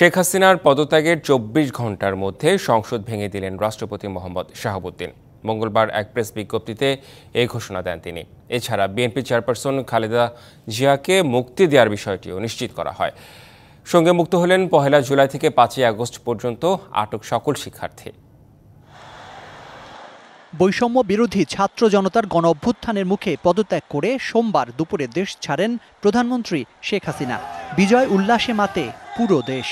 শেখ হাসিনার পদত্যাগের ২৪ ঘণ্টার মধ্যে সংসদ ভেঙে দিলেন রাষ্ট্রপতি মোহাম্মদ শাহাবুদ্দিন। মঙ্গলবার এক প্রেস বিজ্ঞপ্তিতে এই ঘোষণা দেন তিনি। এছাড়া বিএনপি চেয়ারপারসন খালেদা জিয়াকে মুক্তি দেওয়ার বিষয়টিও নিশ্চিত করা হয়। সঙ্গে মুক্ত হলেন ১ জুলাই থেকে ৫ আগস্ট পর্যন্ত আটক সকল শিক্ষার্থী। বৈষম্য বিরোধী ছাত্র জনতার গণ অভ্যুত্থানের মুখে পদত্যাগ করে সোমবার দুপুরে দেশ ছাড়েন প্রধানমন্ত্রী শেখ হাসিনা। বিজয় উল্লাসে মাতে পুরো দেশ।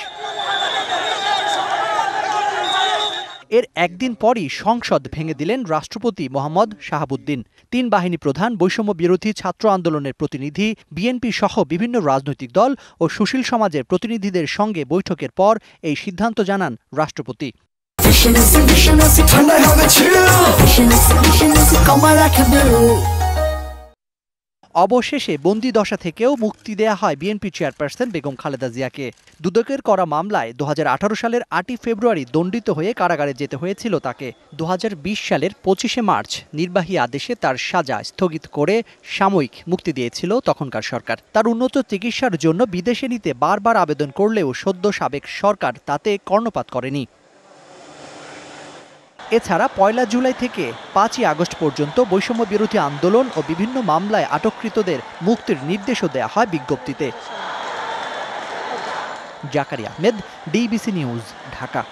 এর একদিন পরই সংসদ ভেঙে দিলেন রাষ্ট্রপতি মোহাম্মদ শাহাবুদ্দিন। ৩ বাহিনী প্রধান, বৈষম্য বিরোধী ছাত্র আন্দোলনের প্রতিনিধি, বিএনপি সহ বিভিন্ন রাজনৈতিক দল ও সুশীল সমাজের প্রতিনিধিদের সঙ্গে বৈঠকের পর এই সিদ্ধান্ত জানান রাষ্ট্রপতি। অবশেষে বন্দি দশা থেকেও মুক্তি দেয়া হয় বিএনপি চেয়ারপারসন বেগম খালেদা জিয়াকে। দুদকের করা মামলায় ২০১৮ সালের ৮ই ফেব্রুয়ারি দণ্ডিত হয়ে কারাগারে যেতে হয়েছিল তাকে। ২০২০ সালের ২৫শে মার্চ নির্বাহী আদেশে তার সাজা স্থগিত করে সাময়িক মুক্তি দিয়েছিল তখনকার সরকার। তার উন্নত চিকিৎসার জন্য বিদেশে নিতে বারবার আবেদন করলেও সদ্য সাবেক সরকার তাতে কর্ণপাত করেনি। এছাড়া ১ জুলাই থেকে ৫ আগস্ট পর্যন্ত বৈষম্য বিরোধী আন্দোলন ও বিভিন্ন মামলায় আটককৃতদের মুক্তির নির্দেশও দেয়া হয় বিজ্ঞপ্তিতে। Zakaria Ahmed, DBC news, Dhaka.